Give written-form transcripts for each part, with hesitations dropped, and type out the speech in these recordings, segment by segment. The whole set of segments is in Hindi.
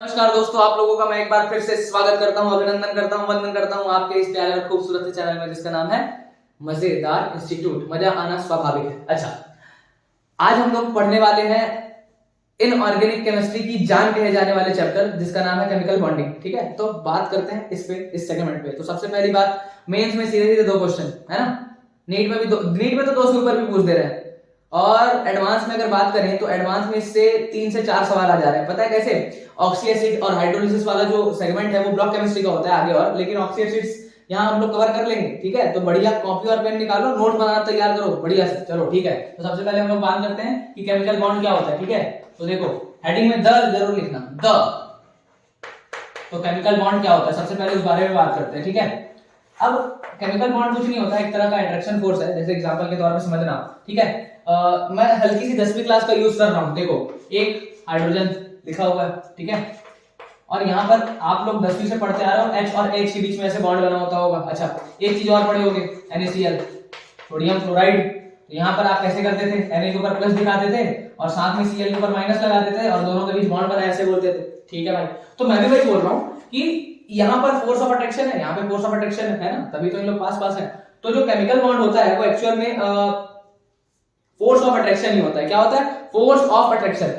नमस्कार दोस्तों, आप लोगों का मैं एक बार फिर से स्वागत करता हूं, अभिनंदन करता हूं, वंदन करता हूं आपके इस प्यारे और खूबसूरत चैनल में जिसका नाम है मजेदार इंस्टीट्यूट। मजा आना स्वाभाविक है। अच्छा, आज हम लोग पढ़ने वाले हैं इनऑर्गेनिक केमिस्ट्री की जान कहे जाने वाले चैप्टर जिसका नाम है केमिकल बॉन्डिंग। ठीक है, तो बात करते हैं इस सेगमेंट पे। तो सबसे पहली बात, मेंस में सीधे सीधे दो क्वेश्चन है ना, नीट में तो दो से ऊपर भी पूछ दे रहे हैं, और एडवांस में अगर बात करें तो एडवांस में इससे 3 से 4 सवाल आ जा रहे हैं। पता है कैसे? ऑक्सी एसिड और हाइड्रोलिसिस वाला जो सेगमेंट है वो ब्लॉक केमिस्ट्री का होता है आगे, और लेकिन ऑक्सी एसिड्स यहाँ हम लोग कवर कर लेंगे। ठीक है, तो बढ़िया कॉपी और पेन निकालो, नोट बनाना तैयार करो बढ़िया से। चलो ठीक है, तो सबसे पहले हम लोग बात करते हैं कि केमिकल बॉन्ड क्या होता है। ठीक है, तो देखो हेडिंग में द जरूर लिखना, द। तो केमिकल बॉन्ड क्या होता है, सबसे पहले उस बारे में बात करते हैं। ठीक है, अब केमिकल बॉन्ड कुछ नहीं होता, एक तरह का अट्रैक्शन फोर्स है, जैसे एग्जांपल के तौर पे समझना। ठीक है, मैं हल्की सी 10वीं क्लास का यूज कर रहा हूं। देखो, एक हाइड्रोजन लिखा हुआ है, ठीक है, और यहाँ पर आप लोग 10वीं से पढ़ते आ रहे हो, H और H के बीच में ऐसे बॉन्ड बना होता होगा। अच्छा, एक चीज और पढ़े होगे, NaCl, सोडियम क्लोराइड। यहाँ पर आप कैसे करते थे, Na के ऊपर प्लस दिखाते थे और साथ में Cl के ऊपर माइनस लगाते थे और दोनों के बीच बॉन्ड बना ऐसे बोलते थे। ठीक है भाई, तो मैं भी वही बोल रहा हूँ कि यहाँ पर फोर्स ऑफ अट्रैक्शन है, यहाँ पे फोर्स ऑफ अट्रैक्शन है ना, तभी तो इन लोग पास पास है। तो जो केमिकल बॉन्ड होता है वो एक्चुअल में फोर्स ऑफ अट्रैक्शन ही होता है। क्या होता है? Force of attraction.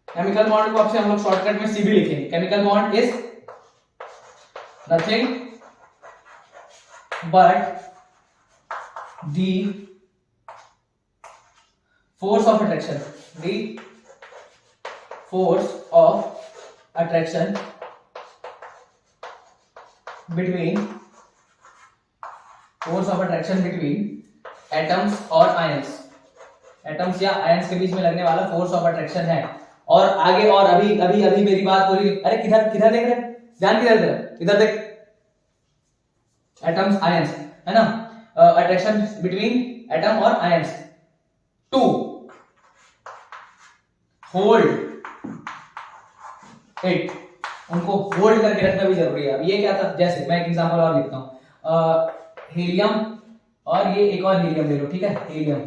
Chemical bond को आपसे हम लोग शॉर्टकट में सीबी लिखेंगे। Chemical bond is nothing but the force of attraction, the force of attraction between atoms और आयंस। एटम्स या आयंस के बीच में लगने वाला फोर्स ऑफ अट्रैक्शन है। और आगे, और अभी अभी अभी मेरी बात पूरी, अरे किधर किधर देख रहे, ध्यान किधर दे रहे, इधर देख, एटम्स आयंस है ना, अट्रैक्शन बिटवीन एटम और आयंस टू होल्ड इट, उनको होल्ड करके रखना भी जरूरी है। अब ये क्या था, जैसे मैं एक एग्जांपल और लिखता हूं, हीलियम और ये एक और हीलियम ले लो। ठीक है, हीलियम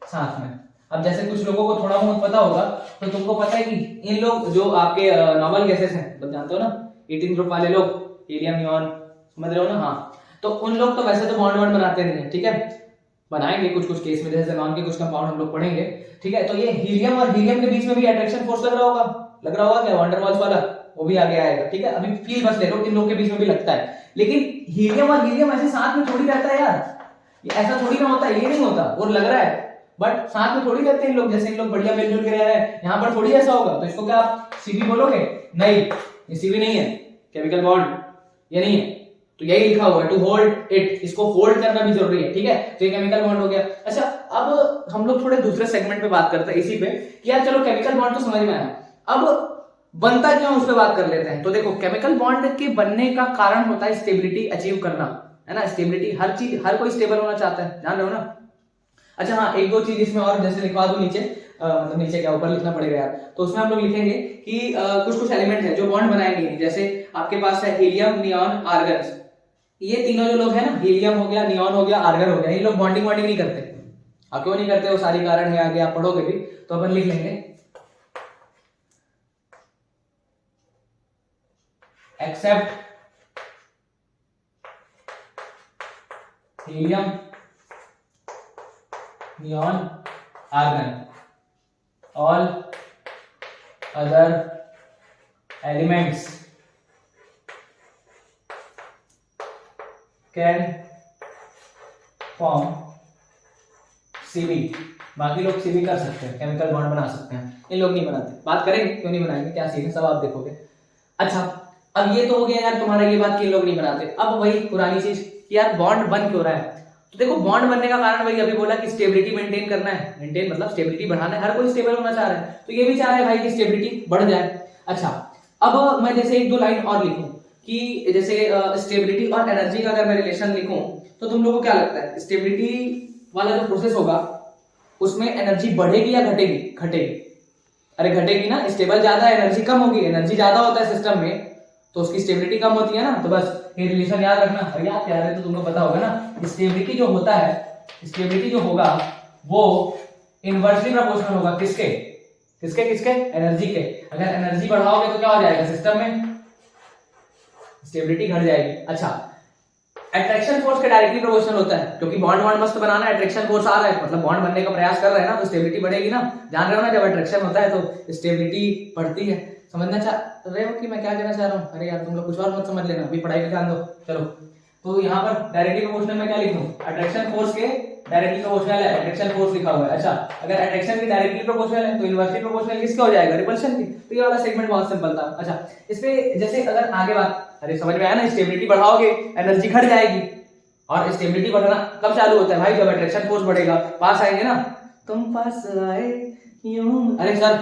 साथ में। अब जैसे कुछ लोगों को थोड़ा बहुत पता होगा, तो तुमको पता है कि इन लोग जो आपके नॉर्मल गैसेस हैं, तो जानते हो ना, 18 ग्रुप वाले लोग, हीलियम, नियॉन, समझ रहे हो ना? हाँ, तो उन लोग तो वैसे तो बॉन्ड वॉन्ड बनाते नहीं है। ठीक है, बनाएंगे कुछ कुछ केस में, जैसे नॉन के कुछ कंपाउंड हम लोग पढ़ेंगे। ठीक है, तो ये हीलियम और हीलियम के बीच में भी अट्रैक्शन फोर्स लग रहा होगा क्या, वंडर वॉल्स वाला, वो भी आगे आएगा। ठीक है, अभी फील बस ले लो, इन लोग के बीच में भी लगता है। लेकिन हीलियम और हीलियम ऐसे साथ में थोड़ी रहता है यार, ये ऐसा थोड़ी ना होता है, ये नहीं होता, और लग रहा है बट साथ में थोड़ी रहते हैं इन लोग। जैसे इन लोग बढ़िया मिलजुल के रह रहे हैं, यहाँ पर थोड़ी ऐसा होगा। तो इसको क्या आप सीबी बोलोगे? नहीं, ये सीबी नहीं है, केमिकल बॉन्ड ये नहीं है। तो यही लिखा हुआ है, टू होल्ड इट, इसको होल्ड करना भी जरूरी है। ठीक है, तो ये केमिकल बॉन्ड हो गया। अच्छा, अब हम लोग थोड़े दूसरे सेगमेंट पे बात करते हैं इसी पे, कि यार चलो केमिकल बॉन्ड तो समझ में आया, अब बनता क्यों उस पर बात कर लेते हैं। तो देखो, केमिकल बॉन्ड के बनने का कारण होता है स्टेबिलिटी अचीव करना, है ना। स्टेबिलिटी, हर चीज, हर कोई स्टेबल होना चाहता है, जान रहे हो ना। अच्छा हाँ, एक दो चीज इसमें और जैसे लिखवा दो नीचे, मतलब नीचे क्या, ऊपर लिखना पड़ेगा यार। तो उसमें हम लोग लिखेंगे कि कुछ कुछ एलिमेंट है जो बॉन्ड बनाएंगे। जैसे आपके पास है हीलियम, नियॉन, आर्गन, ये तीनों जो लोग हैं ना, हीलियम हो गया, नियॉन हो गया, आर्गन हो गया, ये लोग बॉन्डिंग वॉन्डिंग नहीं करते। अब क्यों नहीं करते, वो सारी कारण है, आगे आप पढ़ोगे भी, तो अपन लिख लेंगे except helium, neon, argon, all other elements can form Cb। बाकी लोग Cb कर सकते हैं, केमिकल बॉन्ड बना सकते हैं, ये लोग नहीं बनाते। बात करेंगे क्यों नहीं बनाएंगे, क्या सीन है, सब आप देखोगे। अच्छा, अब ये तो हो गया यार तुम्हारा ये बात कि लोग नहीं बनाते। अब वही पुरानी चीज कि यार बॉन्ड बन क्यों रहा है। तो देखो, बॉन्ड बनने का कारण वही अभी बोला कि स्टेबिलिटी मेंटेन करना है, मेंटेन मतलब स्टेबिलिटी बढ़ाना है, हर कोई स्टेबल होना चाह रहा है, तो ये भी चाह रहा है भाई कि स्टेबिलिटी बढ़ जाए। अच्छा, अब मैं जैसे एक दो लाइन और लिखूं कि जैसे स्टेबिलिटी और एनर्जी का अगर मैं रिलेशन लिखूं, तो तुम लोगों को क्या लगता है, स्टेबिलिटी वाला जो प्रोसेस होगा उसमें एनर्जी बढ़ेगी या घटेगी? घटेगी। अरे घटेगी ना, स्टेबल ज्यादा है, एनर्जी कम होगी, एनर्जी ज्यादा होता है सिस्टम में तो उसकी स्टेबिलिटी कम होती है ना। तो बस ये रिलेशन याद रखना। और याद क्या है, तो तुमको पता होगा ना, स्टेबिलिटी जो होता है, स्टेबिलिटी जो होगा वो इनवर्सली प्रोपोर्शनल होगा किसके, किसके किसके? एनर्जी के। अगर एनर्जी बढ़ाओगे तो क्या हो जाएगा? सिस्टम में स्टेबिलिटी घट जाएगी। अच्छा, अट्रैक्शन फोर्स के डायरेक्टली प्रोपोर्शनल होता है, क्योंकि बॉन्ड वॉन्ड मस्त बनाना है, अट्रैक्शन फोर्स आ रहा है मतलब बॉन्ड बनने का प्रयास कर रहे हैं ना, तो स्टेबिलिटी बढ़ेगी ना। जान रहे हो ना, जब अट्रैक्शन होता है तो स्टेबिलिटी बढ़ती है। समझना चाह रहे हो कि मैं क्या कहना चाह रहा हूँ? अरे यार तुम लोग कुछ और मत समझ लेना, अभी पढ़ाई पे ध्यान दो। चलो, तो यहाँ पर डायरेक्टली प्रोपोर्शनल में क्या लिख दूं? अट्रैक्शन फोर्स के डायरेक्टली प्रोपोर्शनल है, अट्रैक्शन फोर्स लिखा हुआ है। अच्छा, अगर अट्रैक्शन की डायरेक्टली प्रोपोर्शनल है तो इनवर्सली प्रोपोर्शनल किसका हो जाएगा? रिपल्शन की। तो ये वाला सेगमेंट बहुत सिंपल था। अच्छा, इसमें जैसे अगर आगे बात, अरे समझ में आया ना, स्टेबिलिटी बढ़ाओगे एनर्जी घट जाएगी। और स्टेबिलिटी बढ़ना कब चालू होता है भाई? जब अट्रैक्शन फोर्स बढ़ेगा, पास आएंगे ना, तुम पास आए यूं। अरे सर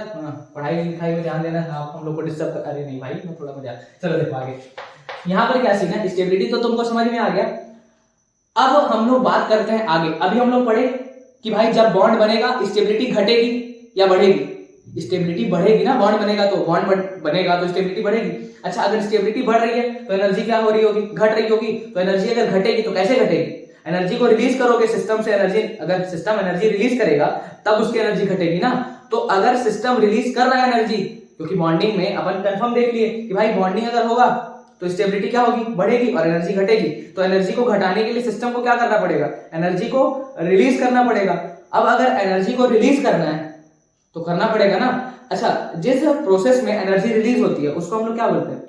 पढ़ाई लिखाई में ध्यान देना, आप हम लोग को डिस्टर्ब कर। अरे नहीं भाई, मैं थोड़ा मजा। चलो देखो आगे, यहाँ पर क्या सीन है? स्टेबिलिटी तो तुमको समझ में आ गया। अब हम लोग बात करते हैं आगे। अभी हम लोग पढ़े कि भाई जब बॉन्ड बनेगा स्टेबिलिटी घटेगी या बढ़ेगी? स्टेबिलिटी बढ़ेगी ना, बॉन्ड बनेगा तो, बॉन्ड बनेगा तो स्टेबिलिटी बढ़ेगी। अच्छा, अगर स्टेबिलिटी बढ़ रही है तो एनर्जी क्या हो रही होगी? घट रही होगी। तो एनर्जी अगर घटेगी तो कैसे घटेगी? एनर्जी को रिलीज करोगे सिस्टम से, एनर्जी, अगर सिस्टम एनर्जी रिलीज करेगा तब उसकी एनर्जी घटेगी ना। तो अगर सिस्टम रिलीज कर रहा है एनर्जी, क्योंकि बॉन्डिंग में अपन कंफर्म देख लिए कि भाई बॉन्डिंग अगर होगा तो स्टेबिलिटी क्या होगी? बढ़ेगी और एनर्जी घटेगी। तो एनर्जी को घटाने के लिए सिस्टम को क्या करना पड़ेगा? एनर्जी को रिलीज करना पड़ेगा। अब अगर एनर्जी को रिलीज करना है तो करना पड़ेगा ना। अच्छा, जिस प्रोसेस में एनर्जी रिलीज होती है उसको हम लोग क्या बोलते हैं?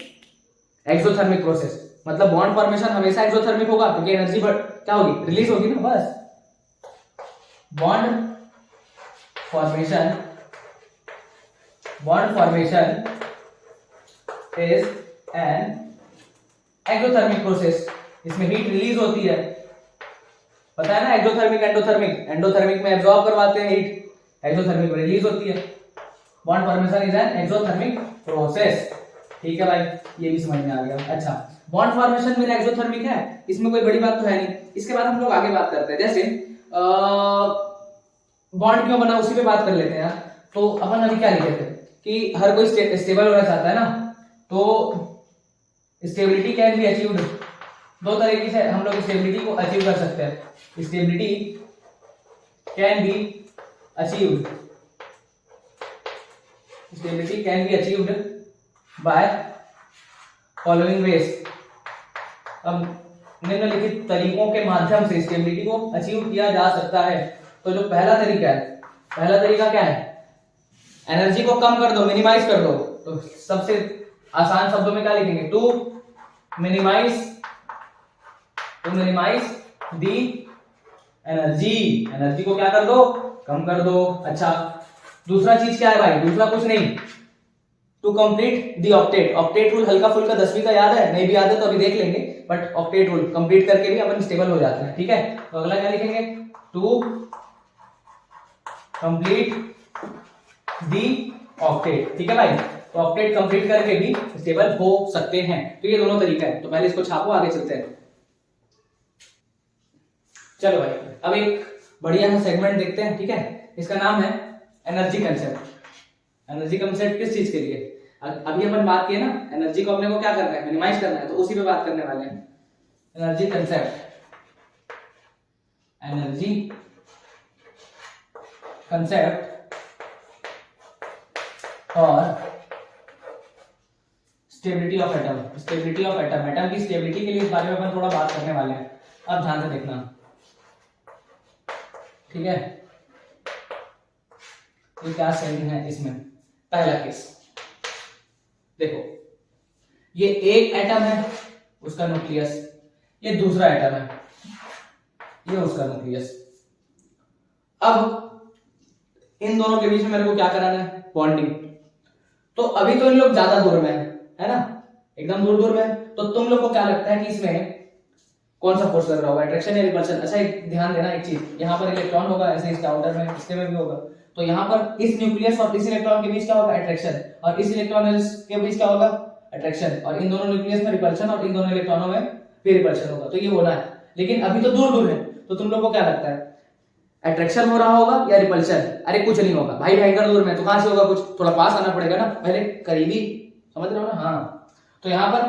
Exothermic process. मतलब बॉन्ड फॉर्मेशन हमेशा एक्सोथर्मिक होगा, क्योंकि एनर्जी क्या होगी? रिलीज होगी ना, बस। Bond formation is an exothermic process. इसमें हीट रिलीज होती है, पता है ना? Exothermic, endothermic. एंडोथर्मिक में एब्जॉर्ब करवाते हैं हीट, एक्सोथर्मिक में रिलीज होती है। Bond formation is an exothermic process. ठीक है भाई, ये भी समझ में आ गया। अच्छा, बॉन्ड फॉर्मेशन मेरा एक्सोथर्मिक है, इसमें कोई बड़ी बात तो है नहीं। इसके बाद हम लोग आगे बात करते हैं, जैसे बॉन्ड क्यों बना उसी पे बात कर लेते हैं यार। तो अपन अभी क्या लिखे थे कि हर कोई स्टेबल होना चाहता है ना, तो स्टेबिलिटी कैन बी अचीव्ड। दो तरीके से हम लोग स्टेबिलिटी को अचीव कर सकते हैं। Stability can be achieved, stability can be achieved by following veg. अब निम्नलिखित तरीकों के माध्यम से स्टेबिलिटी को अचीव किया जा सकता है। तो जो पहला तरीका है, पहला तरीका क्या है? एनर्जी को कम कर दो, मिनिमाइज कर दो। तो सबसे आसान शब्दों में क्या लिखेंगे? To minimise the energy. Energy को क्या कर दो? कम कर दो। अच्छा, दूसरा चीज क्या है भाई? दूसरा कुछ नहीं, to complete the octet. Octet rule हल्का फुल्का 10वीं का याद है? नहीं भी याद है तो अभी देख लेंगे, बट ऑक्टेट रूल कंप्लीट करके भी अपन स्टेबल हो जाते हैं। ठीक है, तो अगला क्या लिखेंगे? To complete the octet. ठीक है भाई, तो ऑक्टेट कंप्लीट करके भी स्टेबल हो सकते हैं। तो ये दोनों तरीका है। तो पहले इसको छापो, आगे चलते हैं। चलो भाई, अब एक बढ़िया सा सेगमेंट देखते हैं। ठीक है, इसका नाम है एनर्जी कंसेप्ट। एनर्जी कंसेप्ट किस चीज के लिए? अभी अपन बात किए ना, एनर्जी को अपने को क्या करना है? मिनिमाइज करना है, तो उसी पे बात करने वाले हैं। एनर्जी कंसेप्ट, एनर्जी कंसेप्ट और stability of atom. Stability of atom, atom की स्टेबिलिटी के लिए इस बारे में अपन थोड़ा बात करने वाले हैं। अब ध्यान से देखना, ठीक है? तो क्या सेटिंग है इसमें? पहला केस देखो, ये एक एटम है, उसका न्यूक्लियस, ये दूसरा एटम है, ये उसका न्यूक्लियस। अब इन दोनों के बीच में मेरे को क्या कराना है? बॉन्डिंग। तो अभी तो इन लोग ज्यादा दूर में है ना, एकदम दूर दूर में। तो तुम लोग को क्या लगता है कि इसमें कौन सा फोर्स लग रहा होगा? अट्रैक्शन या रिपल्शन? अच्छा, एक ध्यान देना एक चीज, यहाँ पर इलेक्ट्रॉन होगा ऐसे इस काउंटर में, इसके में भी होगा। तो यहाँ पर इस न्यूक्लियस और इस इलेक्ट्रॉन के बीच क्या होगा? अट्रैक्शन। और इस इलेक्ट्रॉन के बीच क्या होगा? अट्रैक्शन। और इन दोनों न्यूक्लियस में रिपल्शन और इन दोनों इलेक्ट्रॉनों में भी रिपल्शन होगा। तो ये होना है, लेकिन अभी तो दूर दूर है। तो तुम लोग को क्या लगता है, अट्रैक्शन हो रहा होगा या रिपल्शन? अरे कुछ नहीं होगा भाई, भयंकर दूर में, तो कहां से होगा? कुछ थोड़ा पास आना पड़ेगा ना, पहले करीबी, समझ रहे हो ना? हाँ, तो यहाँ पर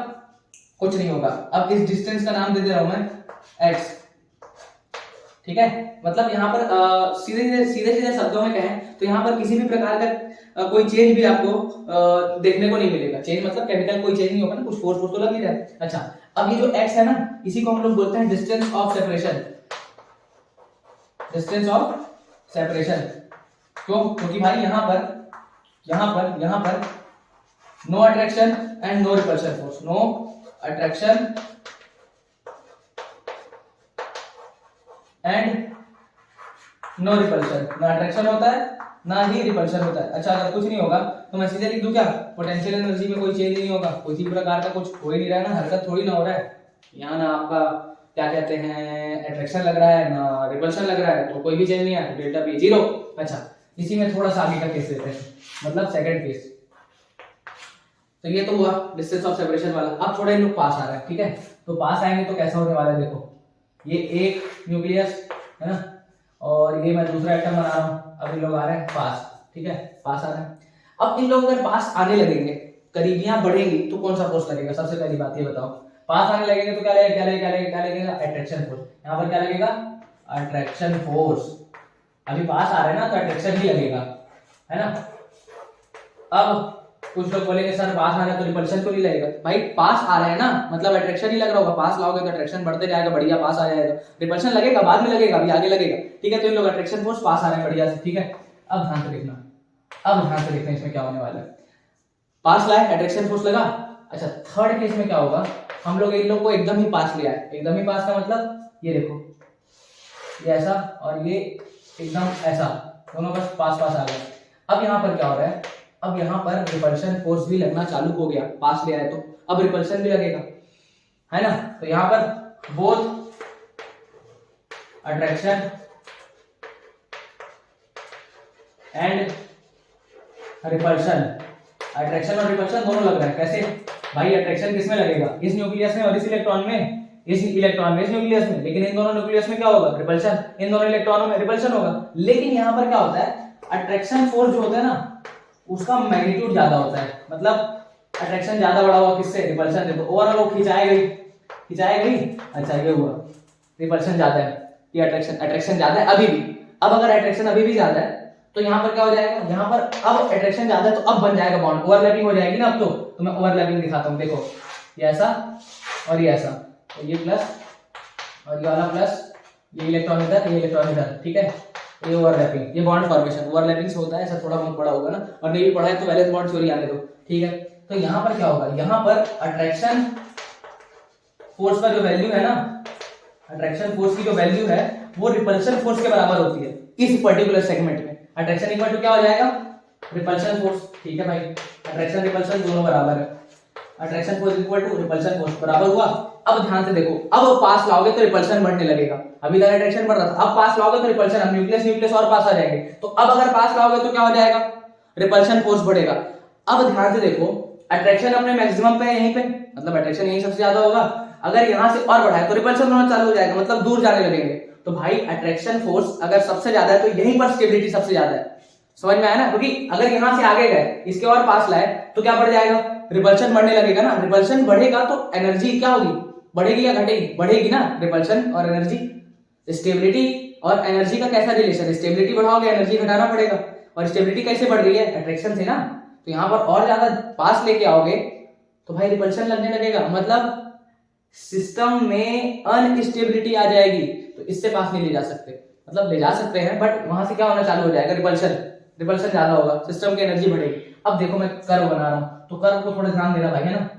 कुछ नहीं होगा। अब इस डिस्टेंस का नाम दे दे रहा हूं मैं x। ठीक है, मतलब यहाँ पर सीधे सीधे शब्दों में कहें तो यहाँ पर किसी भी प्रकार का कोई चेंज भी आपको देखने को नहीं मिलेगा। चेंज मतलब केमिकल कोई चेंज नहीं होगा ना, कुछ फोर्स तो लग नहीं रहा है। अच्छा, अब ये जो x है ना, इसी को हम लोग बोलते हैं distance of separation. Distance of separation क्यों? क्योंकि भाई यहाँ पर no attraction and no repulsion force, no attraction and no repulsion, ना अट्रैक्शन होता है ना ही रिपल्शन होता है। अच्छा, अगर कुछ नहीं होगा तो मैं सीधे लिख दूं क्या? पोटेंशियल एनर्जी में कोई चेंज नहीं होगा, किसी प्रकार का कुछ हो ही नहीं रहा है ना, हरकत थोड़ी ना हो रहा है यहाँ, ना आपका क्या कहते हैं अट्रैक्शन लग रहा है ना रिपल्शन लग रहा है, तो कोई भी चेंज नहीं है, डेल्टा पी जीरो। अच्छा, इसी में थोड़ा सा आगे का केस लेते हैं, मतलब सेकंड केस। तो ये तो हुआ डिस्टेंस ऑफ सेपरेशन वाला। अब थोड़ा इन लोग पास आ रहा है, ठीक है, तो पास आएंगे तो कैसा होने वाला है देखो, ये एक न्यूक्लियस है ना, और ये मैं दूसरा एटम बना रहा हूँ, अब इन लोग आ रहे हैं पास, ठीक है, पास आ रहे हैं। अब इन लोग अगर पास आने लगेंगे, करीबियां बढ़ेंगी तो कौन सा फोर्स लगेगा? सबसे पहली बात ये बताओ, पास आने लगेंगे तो क्या लगेगा? Attraction force. यहाँ पर क्या लगेगा? Attraction force. अभी पास आ रहे हैं ना तो अट्रैक्शन ही लगेगा, है ना। अब कुछ लोग बोलेंगे सर पास आ रहा है तो रिपल्शन क्यों नहीं लगेगा? भाई पास आ रहे हैं ना, मतलब अट्रैक्शन ही लग रहा होगा, पास लाओगे तो अट्रैक्शन बढ़ते जाएगा, बढ़िया पास आ जाएगा, रिपल्शन लगेगा बाद में लगेगा, अभी आगे लगेगा, ठीक है। तो इन लोग अट्रैक्शन फोर्स पास आ रहे हैं बढ़िया से, ठीक है। अब ध्यान से देखना इसमें क्या होने वाला है। पास लाए, अट्रैक्शन फोर्स लगा। अच्छा, थर्ड केस में क्या होगा? हम लोग इन लोग को एकदम ही पास लिया है। एकदम ही पास का मतलब ये देखो, ये ऐसा और ये एकदम ऐसा, दोनों बस पास पास आ गए। अब यहाँ पर क्या हो रहा है? अब यहाँ पर रिपल्शन फोर्स भी लगना चालू हो गया, पास लिया है तो अब रिपल्शन भी लगेगा, है ना। तो यहाँ पर both attraction and repulsion, attraction और रिपल्शन दोनों लग रहा है। कैसे भाई? अट्रैक्शन किसमें लगेगा? इस न्यूक्लियस में और इस इलेक्ट्रॉन में, इस इलेक्ट्रॉन में इस न्यूक्लियस में, लेकिन इन दोनों न्यूक्लियस में क्या होगा? रिपल्शन। इन दोनों इलेक्ट्रॉनों में रिपल्शन होगा। लेकिन यहाँ पर क्या होता है? अट्रैक्शन फोर्स जो होता है ना, उसका मैग्नीट्यूड ज्यादा होता है, मतलब अट्रैक्शन ज्यादा बड़ा हुआ किससे? रिपल्शन से। तो ओवरऑल वो खिंचाई गई। अच्छा, ये हुआ रिपल्शन ज्यादा है, ये अट्रैक्शन ज्यादा है अभी भी। अब अगर अट्रैक्शन अभी भी ज्यादा है तो यहाँ पर क्या हो जाएगा? यहाँ पर अब अट्रैक्शन ज्यादा है तो अब बन जाएगा बॉन्ड, ओवरलैपिंग हो जाएगी ना। अब तो मैं ओवरलैपिंग दिखाता हूँ, देखो ये ऐसा और ये ऐसा, तो ये प्लस और ये वाला प्लस, ये इलेक्ट्रॉन इधर, ये इलेक्ट्रॉन इधर, ठीक है। ये ओवरलैपिंग, ये बॉन्ड फॉर्मेशन ओवरलैपिंग से होता है, ऐसा थोड़ा बहुत बड़ा होगा ना, और नहीं भी पढ़ा है तो वैलेंस बॉन्ड थ्योरी आने दो, ठीक है। तो यहाँ पर क्या होगा? यहाँ पर अट्रैक्शन फोर्स का जो वैल्यू है ना, अट्रैक्शन फोर्स की जो वैल्यू है वो रिपल्शन फोर्स के बराबर होती है इस पर्टिकुलर सेगमेंट में। अट्रैक्शन इक्वल टू क्या हो जाएगा? रिपल्शन फोर्स, ठीक है भाई। अट्रैक्शन रिपल्शन दोनों बराबर है, attraction force equal to repulsion force बराबर हुआ। अब ध्यान से देखो, अब पास लाओगे तो रिपल्शन बढ़ने लगेगा, अभी तक अट्रैक्शन बढ़ रहा था, अब पास लाओगे तो रिपल्शन, अब न्यूक्लियस और पास आ जाएंगे, तो अब अगर पास लाओगे तो क्या हो जाएगा? रिपल्शन फोर्स बढ़ेगा। अब ध्यान से देखो, अट्रैक्शन अपने मैक्सिमम पे है यहीं पे, मतलब अट्रैक्शन यहीं सबसे ज्यादा होगा। अगर यहाँ से और बढ़ाए तो रिपल्शन होना चालू हो जाएगा, मतलब दूर जाने लगेंगे। तो भाई अट्रैक्शन फोर्स अगर सबसे ज्यादा है तो यहीं पर स्टेबिलिटी सबसे ज्यादा है, समझ में आया ना। क्योंकि अगर यहाँ से आगे गए, इसके और पास लाए तो क्या बढ़ जाएगा? रिपल्शन बढ़ने लगेगा ना। रिपल्शन बढ़ेगा तो एनर्जी क्या होगी? बढ़ेगी या घटेगी? बढ़ेगी ना। रिपल्शन और एनर्जी, स्टेबिलिटी और एनर्जी का कैसा रिलेशन? स्टेबिलिटी बढ़ाओगे एनर्जी घटाना पड़ेगा, और स्टेबिलिटी कैसे बढ़ रही है? अट्रैक्शन से ना। तो यहाँ पर और ज्यादा पास लेके आओगे तो भाई रिपल्शन लगने लगेगा, मतलब सिस्टम में अनस्टेबिलिटी आ जाएगी, तो इससे पास नहीं ले जा सकते। मतलब ले जा सकते हैं बट वहां से क्या होना चालू हो जाएगा? रिपल्शन ज्यादा होगा, सिस्टम की एनर्जी बढ़ेगी। अब देखो मैं कर्व बना रहा हूं, तो कर्व को थोड़ा ध्यान देना भाई, है ना।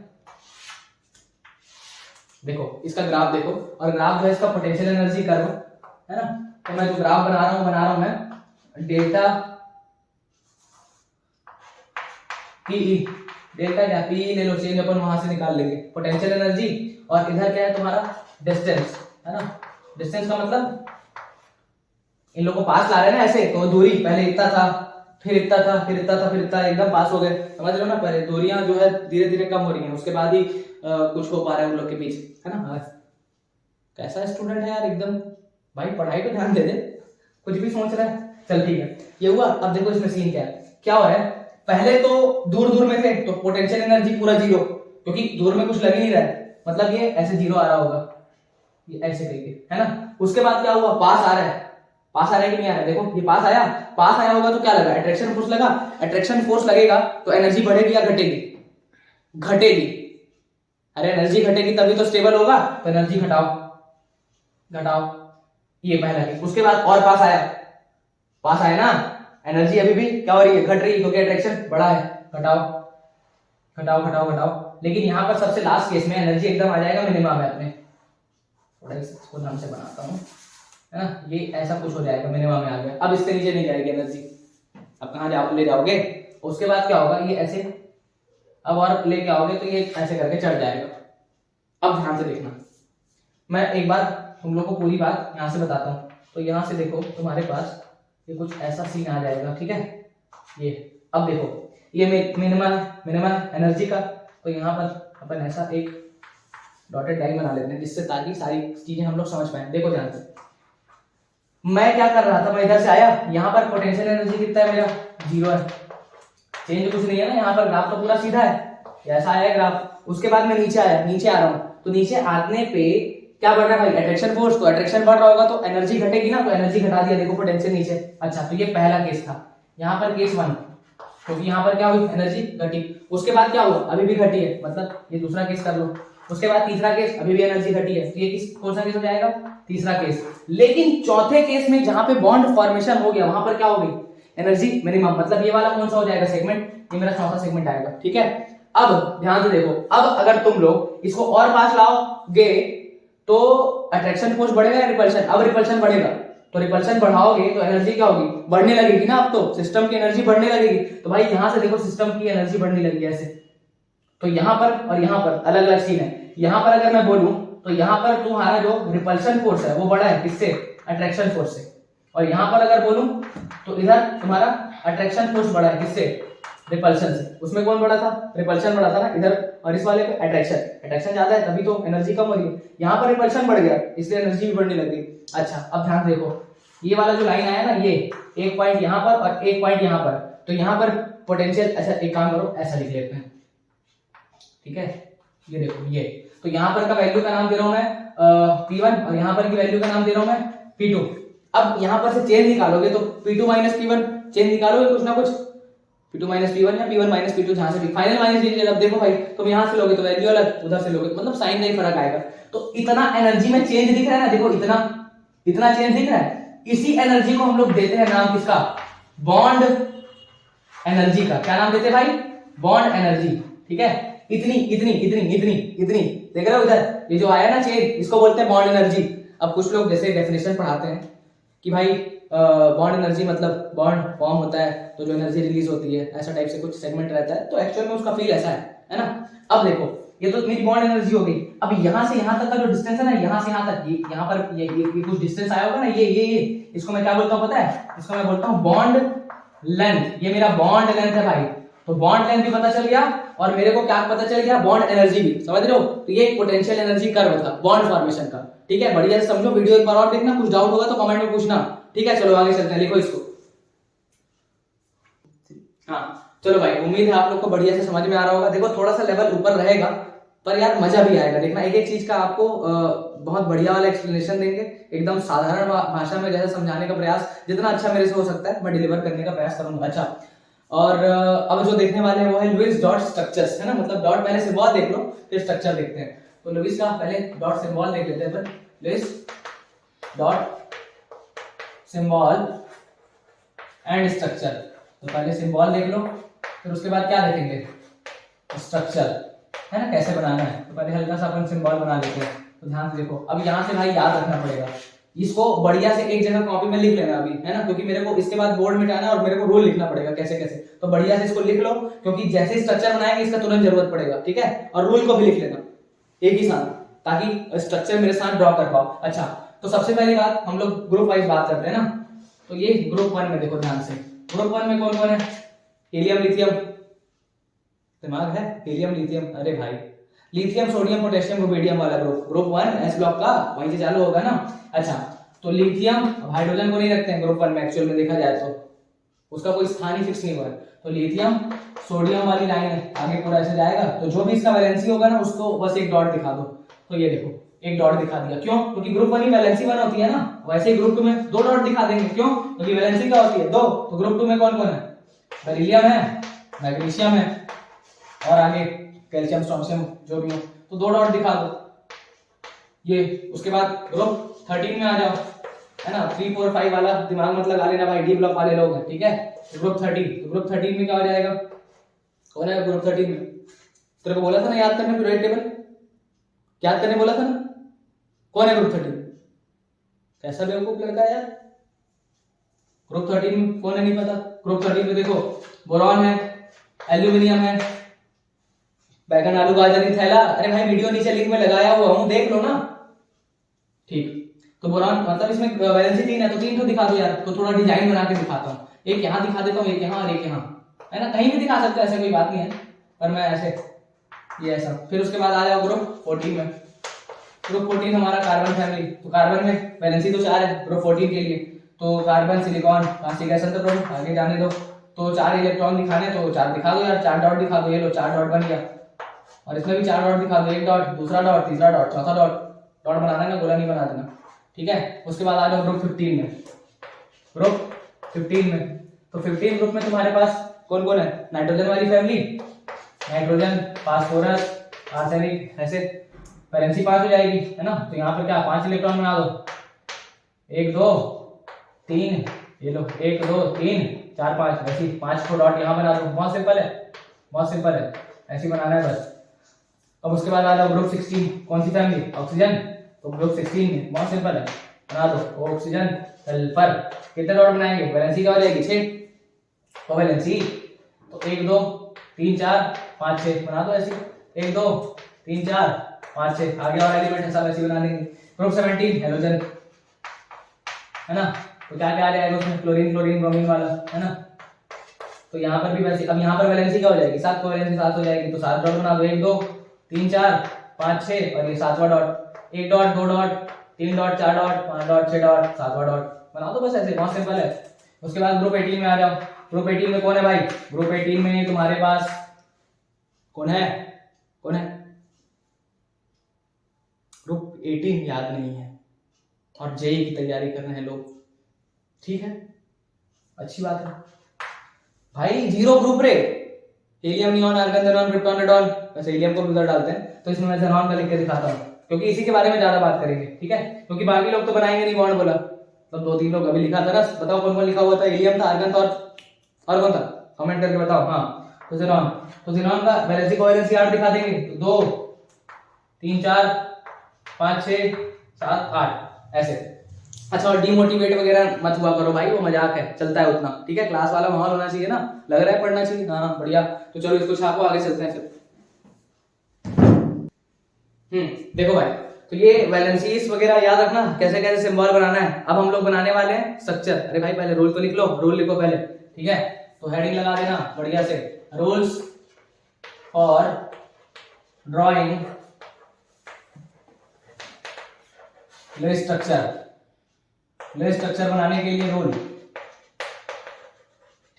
देखो इसका ग्राफ देखो, और ग्राफ जो है इसका पोटेंशियल एनर्जी कर्व है ना। तो मैं जो ग्राफ बना रहा हूं मैं डेल्टा पीई, डेल्टा क्या पीई ले लो, चेंज अपन वहां से निकाल लेंगे, पोटेंशियल एनर्जी, और इधर क्या है तुम्हारा? डिस्टेंस, है ना। डिस्टेंस का मतलब इन लोगों को पास ला रहे हैं ना ऐसे, तो दूरी पहले इतना था, फिर इतना था, फिर इतना था, फिर इतना, एकदम पास हो गए, समझ रहे हो ना। पहले दूरियां जो है धीरे धीरे कम हो रही हैं, उसके बाद ही कुछ हो पा रहा है उन लोग के बीच, है ना। कैसा स्टूडेंट है यार एकदम, भाई पढ़ाई पे ध्यान दे दे, कुछ भी सोच रहा है। चल ठीक है, ये हुआ। अब देखो इसमें सीन क्या है, क्या हो रहा है? पहले तो दूर दूर में थे तो पोटेंशियल एनर्जी पूरा जीरो, क्योंकि दूर में कुछ लग ही नहीं रहा है, मतलब ये ऐसे जीरो आ रहा होगा, ये ऐसे करके, है ना। उसके बाद क्या हुआ, पास आ रहा है, पास आ रहा है कि नहीं आ रहा है, देखो ये पास आया, पास आया होगा तो क्या लगा, अट्रैक्शन फोर्स लगा, अट्रैक्शन फोर्स लगेगा तो एनर्जी बढ़ेगी या घटेगी, घटेगी, अरे एनर्जी घटेगी तभी तो स्टेबल होगा, तो एनर्जी घटाओ, घटाओ, ये पहला केस। उसके बाद और पास आया, पास आया ना, एनर्जी अभी भी क्या हो रही है, घट रही है क्योंकि अट्रैक्शन बढ़ा है, घटाओ, घटाओ, घटाओ, घटाओ। लेकिन यहाँ पर सबसे लास्ट केस में एनर्जी एकदम आ जाएगा मिनिमम है अपने, थोड़ा इसको ढंग से बनाता हूँ, है ना, ये ऐसा कुछ हो जाएगा, मिनिमम में आ गया, अब इससे नीचे नहीं जाएगी एनर्जी, अब कहाँ ले जाओगे, उसके बाद क्या होगा, ये ऐसे अब और लेके आओगे तो ये ऐसे करके चढ़ जाएगा। अब ध्यान से देखना, मैं एक बार तुम लोग को पूरी बात यहाँ से बताता हूँ। तो यहाँ से देखो तुम्हारे पास ये कुछ ऐसा सीन आ जाएगा, ठीक है, ये अब देखो ये मिनिमम एनर्जी का, तो यहाँ पर अपन ऐसा एक डॉटेड लाइन बना लेते हैं जिससे ताकि सारी चीजें हम लोग समझ पाए। देखो ध्यान से, मैं क्या कर रहा था, मैं इधर से आया, यहाँ पर पोटेंशियल एनर्जी कितना है मेरा, 0 है, चेंज कुछ नहीं है ना, यहाँ पर ग्राफ तो पूरा सीधा है, ऐसा आया ग्राफ। उसके बाद मैं नीचे आया, नीचे आ रहा हूँ, तो नीचे आने पे क्या बढ़ रहा है भाई, अट्रैक्शन फोर्स, तो अट्रैक्शन बढ़ रहा होगा तो एनर्जी घटेगी ना, तो एनर्जी घटा दिया, देखो पोटेंशियल नीचे। अच्छा, तो ये पहला केस था, यहाँ पर केस 1, क्योंकि यहाँ पर क्या हुई, एनर्जी घटी। उसके बाद क्या हुआ, अभी भी घटी है, मतलब ये दूसरा केस कर लो। उसके बाद तीसरा केस, अभी भी एनर्जी घटी है, तो ये कौन सा केस हो जाएगा, तीसरा केस। लेकिन चौथे केस में जहां पे बॉन्ड फॉर्मेशन हो गया, वहां पर क्या हो गई, एनर्जी मिनिमम, मतलब ये वाला कौन सा हो जाएगा सेगमेंट, ये मेरा चौथा सेगमेंट आएगा, ठीक है। अब ध्यान से देखो, अब अगर तुम लोग इसको और पास लाओगे तो अट्रैक्शन फोर्स बढ़ेगा या रिपल्शन, अब रिपल्शन बढ़ेगा, तो रिपल्शन बढ़ाओगे तो एनर्जी क्या होगी, बढ़ने लगेगी ना, अब तो सिस्टम की एनर्जी बढ़ने लगेगी। तो भाई यहां से देखो सिस्टम की एनर्जी बढ़ने लगी ऐसे, तो यहां पर और यहां पर अलग अलग सीन है। यहां पर अगर मैं बोलूं तो यहां पर तुम्हारा जो रिपल्शन फोर्स है वो बड़ा है, किससे, अट्रैक्शन फोर्स से, और यहां पर अगर बोलूं तो इधर तुम्हारा अट्रैक्शन फोर्स बड़ा है, किससे, रिपल्शन से। उसमें कौन बड़ा था, रिपल्शन बड़ा था ना इधर, और इस वाले पे अट्रैक्शन, अट्रैक्शन ज्यादा है तभी तो एनर्जी कम हो रही है। यहाँ पर रिपल्शन बढ़ गया इसलिए एनर्जी भी बढ़ने लगी। अच्छा, अब ध्यान देखो, ये वाला जो लाइन आया ना, ये एक पॉइंट यहाँ पर और एक पॉइंट यहाँ पर, तो यहाँ पर पोटेंशियल, अच्छा एक काम करो ऐसा लिख लेते हैं, ठीक है, ये देखो ये, तो यहाँ पर का वैल्यू का नाम दे रहा हूं मैं P1 और यहाँ पर की वैल्यू का नाम दे रहा हूं मैं P2। अब यहाँ पर से चेंज निकालोगे तो P2 माइनस P1 चेंज निकालोगे कुछ ना कुछ, P2 माइनस P1 या P1 माइनस P2, जहां से भी फाइनल माइनस लीजिए। अब देखो भाई, तुम यहाँ से लोगे तो वैल्यू अलग, उधर से लोगे मतलब साइन में ही फर्क आएगा। तो इतना एनर्जी में चेंज दिख रहा है ना, देखो इतना इतना चेंज दिख रहा है। इसी एनर्जी को हम लोग देते हैं नाम किसका, बॉन्ड एनर्जी का। क्या नाम देते हैं भाई, बॉन्ड एनर्जी, ठीक है। इतनी इतनी इतनी इतनी इतनी देख रहे हो इधर, ये जो आया ना चेंज, इसको बोलते हैं बॉन्ड एनर्जी। अब कुछ लोग जैसे डेफिनेशन पढ़ाते हैं कि भाई बॉन्ड एनर्जी मतलब बॉन्ड फॉर्म होता है तो जो एनर्जी रिलीज होती है, ऐसा टाइप से कुछ सेगमेंट रहता है, तो एक्चुअल में उसका फील ऐसा है ना। अब देखो, ये तो मेरी बॉन्ड एनर्जी हो गई। अब यहाँ से यहाँ तक का जो डिस्टेंस है ना, यहाँ से यहाँ तक, ये यहाँ पर ये कुछ डिस्टेंस आया होगा ना, ये इसको मैं क्या बोलता हूँ पता है, इसको मैं बोलता हूँ बॉन्ड लेंथ। ये मेरा बॉन्ड लेंथ है भाई, तो बॉन्ड लेंथ भी पता चल गया और मेरे को क्या पता चल गया, बॉन्ड एनर्जी भी। समझ रहे हो, तो ये एक पोटेंशियल एनर्जी कर्व था बॉन्ड फॉर्मेशन का, ठीक है। बढ़िया से समझो, वीडियो एक बार और देखना, कुछ डाउट होगा तो कमेंट में पूछना, ठीक है। चलो आगे चलते हैं, लिखो इसको। हाँ चलो भाई, उम्मीद है आप लोग को बढ़िया से समझ में आ रहा होगा। देखो थोड़ा सा लेवल ऊपर रहेगा पर यार मजा भी आएगा। देखना एक एक चीज का आपको बहुत बढ़िया वाला एक्सप्लेनेशन देंगे, एकदम साधारण भाषा में जैसे समझाने का प्रयास जितना अच्छा मेरे से हो सकता है मैं डिलीवर करने का प्रयास करूंगा। अच्छा, और अब जो देखने वाले हैं वो है लुईस डॉट स्ट्रक्चर्स, है ना। मतलब डॉट पहले सिंबल देख लो फिर स्ट्रक्चर देखते हैं। तो लुईस का पहले डॉट सिंबल देख लेते हैं। Lewis dot symbol and structure, तो पहले सिंबल देख लो फिर उसके बाद क्या देखेंगे, स्ट्रक्चर, है ना, कैसे बनाना है। तो पहले हल्का सा अपन सिंबल बना लेते हैं। तो ध्यान से देखो, अब यहाँ से भाई याद रखना पड़ेगा, इसको बढ़िया से एक जगह कॉपी में लिख लेना अभी, है ना, क्योंकि मेरे को इसके बाद बोर्ड मिटाना है और मेरे को रूल लिखना पड़ेगा कैसे कैसे। तो बढ़िया से इसको लिख लो, क्योंकि जैसे स्ट्रक्चर बनाएंगे इसका तुरंत जरूरत पड़ेगा, ठीक है। और रूल को भी लिख लेना एक ही साथ, ताकि स्ट्रक्चर मेरे साथ ड्रॉ कर पाओ। अच्छा, तो सबसे पहली बात हम लोग ग्रुप वाइज बात करते हैं ना। तो ये ग्रुप 1 में देखो ध्यान से, ग्रुप 1 में कौन कौन है, हीलियम लिथियम, दिमाग है, हीलियम लिथियम, अरे भाई लिथियम सोडियम पोटेशियम रुबिडियम वाला ग्रुप, ग्रुप 1 एस ब्लॉक का वहीं से चालू होगा ना। अच्छा, तो लिथियम, हाइड्रोजन को नहीं रखते हैं ग्रुप 1 में एक्चुअल में देखा जाए तो, उसका कोई स्थान ही फिक्स नहीं हुआ है। तो लिथियम सोडियम वाली लाइन है, आगे पूरा ऐसे जाएगा, तो जो भी इसका वैलेंसी होगा ना उसको बस एक डॉट दिखा दो। तो ये देखो एक डॉट दिखा दिया। क्यों? क्योंकि ग्रुप 1 ही वैलेंसी 1 होती है ना, वैसे ही ग्रुप 2 में 2 डॉट दिखा देंगे। क्यों? क्योंकि वैलेंसी क्या होती है 2, तो ग्रुप 2 में कौन कौन है? बेरिलियम है, मैग्नीशियम है और आगे कैल्शियम, स्ट्रोंशियम जो भी हो, तो 2 डॉट दिखा दो ये। उसके बाद ग्रुप 13 में आ जाओ, है ना, 3 4 5 वाला दिमाग मत लगा लेना भाई, डी ब्लॉक वाले लोग हैं, ठीक है। तो ग्रुप 13, तो ग्रुप 13 में क्या हो जाएगा? कौन है ग्रुप 13 में? तेरे को बोला था ना याद करने पीरियोडिक टेबल, याद करने बोला था ना। कौन है ग्रुप 13? कैसा बेवकूफ लड़का है यार, ग्रुप 13 में कौन है नहीं पता? ग्रुप 13 में देखो बोरॉन है, एल्यूमिनियम है, बैगन आलू गाजर थैला। अरे भाई वीडियो नीचे लिंक में लगाया हुआ हूं, देख लो ना। ठीक, तो बोरॉन मतलब इसमें वैलेंसी 3 है तो 3 तो दिखा दो यार। तो थोड़ा डिजाइन बना के दिखाता हूँ, एक यहाँ दिखा देता हूँ, एक यहाँ और एक यहाँ, है ना, कहीं भी दिखा सकते हो, ऐसा कोई बात नहीं है, पर मैं ऐसे ये ऐसा। फिर उसके बाद आ जाओ ग्रुप 14 में। ग्रुप 14 हमारा कार्बन फैमिली, तो कार्बन में वैलेंसी तो 4 है ग्रुप 14 के लिए, तो कार्बन, सिलिकॉन, कांसी गैस तो आगे जाने दो। तो 4 इलेक्ट्रॉन दिखाने तो 4 दिखा दो यार, 4 डॉट दिखा दो, ये लो 4 डॉट बन गया। और इसमें भी 4 डॉट दिखा दो, एक डॉट, दूसरा डॉट, तीसरा डॉट, चौथा डॉट। डॉट बनाना है ना, गोला नहीं बना देना, ठीक है। उसके बाद आ जाओ ग्रुप 15 में। ग्रुप 15 में, तो 15 ग्रुप में तुम्हारे पास कौन कौन है? नाइट्रोजन वाली फैमिली, नाइट्रोजन, फास्फोरस, आर्सेनिक, ऐसे वैलेंसी 5 हो जाएगी, है ना। तो यहाँ पर क्या 5 इलेक्ट्रॉन बना दो, 1 2 3, ये लो 1 2 3 4 5, वैसे 5 को डॉट यहाँ बना दो। बहुत सिंपल है, बहुत सिंपल है, ऐसे बनाना है बस। अब उसके बाद आ जाओ ग्रुप 16, कौन सी फैमिली? ऑक्सीजन, तो ग्रुप 16 में बहुत सिंपल है, बना दो ऑक्सीजन, सल्फर। कितने डॉट बनाएंगे? वैलेंसी क्या हो जाएगी 6, तो वैलेंसी तो 1 2 3 4 5 6 बना दो ऐसे, 1 2 3 4 5 6, आगे और एलिमेंट है सब ऐसे बना देंगे। ग्रुप 17 हेलोजन, है ना, तो क्या क्या आ जाएगा उसमें? क्लोरीन, क्लोरीन, ब्रोमीन वाला, है ना। तो यहाँ पर भी वैसे, अब यहाँ पर वैलेंसी क्या हो जाएगी 7, को वैलेंसी 7 हो जाएगी, तो 7 डॉट बना दो, 1 2 3 4 5 6 और ये 7वां dot, 1 dot 2 dot 3 dot 4 dot 5 dot 6 dot 7वां डॉट बना दो बस, ऐसे बहुत सिंपल है। उसके बाद ग्रुप 18 में आ जाओ। ग्रुप 18 में कौन है भाई? ग्रुप 18 में तुम्हारे पास कौन है? कौन है? ग्रुप 18 याद नहीं है और जेई की तैयारी कर रहे हैं लोग, ठीक है, अच्छी बात है भाई। 0 ग्रुप रे, helium, neon, argon, xenon, krypton, radon, वैसे हीलियम को भी उधर डालते हैं, तो इसमें मैं ज़ेनॉन का लिख के दिखाता हूँ क्योंकि इसी के बारे में ज्यादा बात करेंगे, ठीक है। क्योंकि बाकी लोग तो बनाएंगे नहीं बॉन्ड बोला, तो 2 3 लोग अभी लिखा था ना, बताओ कौन कौन लिखा हुआ था? हीलियम था, आर्गन था और कौन था? कमेंट करके बताओ। हाँ, तो ज़ेनॉन, तो ज़ेनॉन का वैलेंसी कोवैलेंसी 8 दिखा देंगे, तो 2 3 4 5 6 7 8 ऐसे। अच्छा, और डीमोटिवेट वगैरह मत हुआ करो भाई, वो मजाक है, चलता है उतना, ठीक है। क्लास वाला माहौल होना चाहिए ना, लग रहा है पढ़ना चाहिए, हाँ बढ़िया। तो चलो इसको छापो, आगे चलते हैं फिर। देखो भाई, तो ये वैलेंसीज वगैरह याद रखना, कैसे कैसे सिंबल बनाना है। अब हम लोग बनाने वाले हैं स्ट्रक्चर। अरे भाई पहले रूल तो लिख लो, रूल लिखो पहले, ठीक है। तो हेडिंग लगा देना बढ़िया से, रूल्स फॉर ड्राइंग ले स्ट्रक्चर। ले स्ट्रक्चर बनाने के लिए रूल,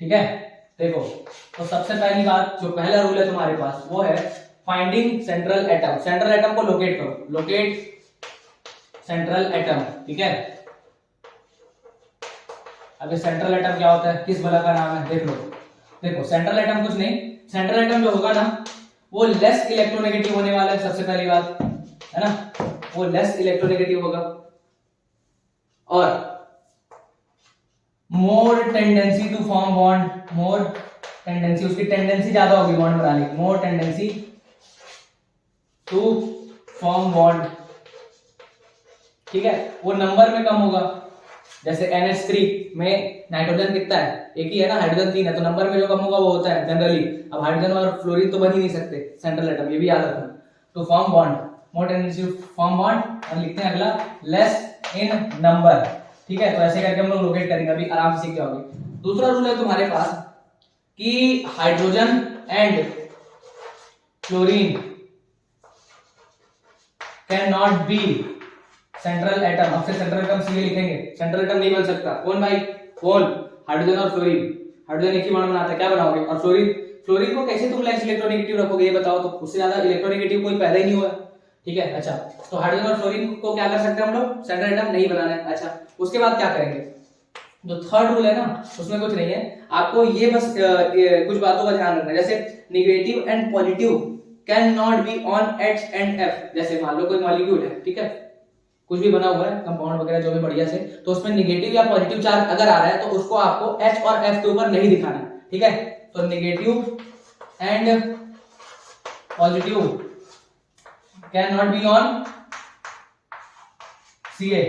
ठीक है। देखो, तो सबसे पहली बात, जो पहला रूल है तुम्हारे पास, वो है finding central atom. Central atom को लोकेट करो, लोकेट सेंट्रल एटम, ठीक है। अब ये सेंट्रल एटम क्या होता है, किस बला का नाम है, देख लो। देखो, सेंट्रल एटम कुछ नहीं, सेंट्रल एटम जो होगा ना, वो लेस इलेक्ट्रोनेगेटिव होने वाला है, सबसे पहली बात, है ना, वो लेस इलेक्ट्रोनेगेटिव होगा और more tendency to form bond, more tendency, उसकी टेंडेंसी ज्यादा होगी बॉन्ड बनाने की, more tendency to form bond, ठीक है। वो नंबर में कम होगा, जैसे NH3 में नाइट्रोजन कितना है, एक ही है ना, हाइड्रोजन 3 है, तो नंबर में जो कम होगा वो होता है जनरली। अब हाइड्रोजन और फ्लोरीन तो बन ही नहीं सकते सेंट्रल एटम, ये भी याद रखना। To form bond, more tendency to form bond, और लिखते हैं अगला लेस इन नंबर, ठीक है। तो ऐसे करके हम लोग लोकेट करेंगे, अभी आराम से सीख जाओगे। दूसरा रूल है तुम्हारे पास कि hydrogen and chlorine can not B central atom. अब से सेंट्रल एटम सीधे लिखेंगे, सेंट्रल एटम नहीं बन सकता। कौन भाई, कौन? हाइड्रोजन और फ्लोरीन। हाइड्रोजन एक ही बॉन्ड बनाता है, क्या बनाओगे? और फ्लोरीन, फ्लोरीन को कैसे तुम लेस इलेक्ट्रोनेगेटिव रखोगे ये बताओ। तो उससे ज्यादा इलेक्ट्रोनेगेटिव कोई पैदा ही नहीं हुआ, ठीक है। अच्छा, तो हाइड्रोजन और फ्लोरीन को क्या कर सकते हैं हम लोग, सेंट्रल एटम नहीं बनाना है। अच्छा, उसके बाद क्या करेंगे, जो थर्ड रूल है ना उसमें कुछ नहीं है, आपको ये बस कुछ बातों का ध्यान रखना है। जैसे negative and positive can not be on H and F. जैसे मान लो कोई मॉलिक्यूल है, ठीक है, कुछ भी बना हुआ है कंपाउंड वगैरह जो भी बढ़िया से, तो उसमें नेगेटिव या पॉजिटिव चार्ज अगर आ रहा है तो उसको आपको एच और एफ के ऊपर नहीं दिखाना है, ठीक है। तो negative and positive can not be on C A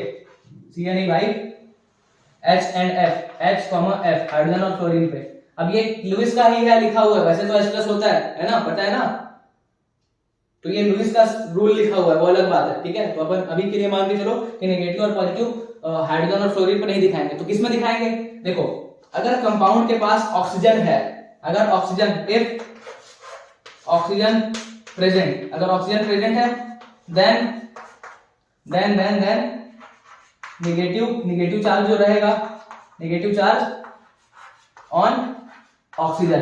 नहीं भाई, H and F, H comma F, hydrogen और फ्लोरीन पे। अब ये लुईस का ही है लिखा हुआ है, वैसे तो H+ होता है ना, पता है ना, तो ये लुईस का रूल लिखा हुआ है, वो अलग बात है, ठीक है। तो अपन अभी के लिए मान के चलो कि नेगेटिव और पॉजिटिव हाइड्रोजन और फ्लोरीन पे नहीं दिखाएंगे, तो किस में दिखाएंगे, देखो अगर कंपाउंड के पास ऑक्सीजन है, अगर ऑक्सीजन, इफ ऑक्सीजन प्रेजेंट, अगर ऑक्सीजन प्रेजेंट है देन नेगेटिव चार्ज जो रहेगा, नेगेटिव चार्ज ऑन ऑक्सीजन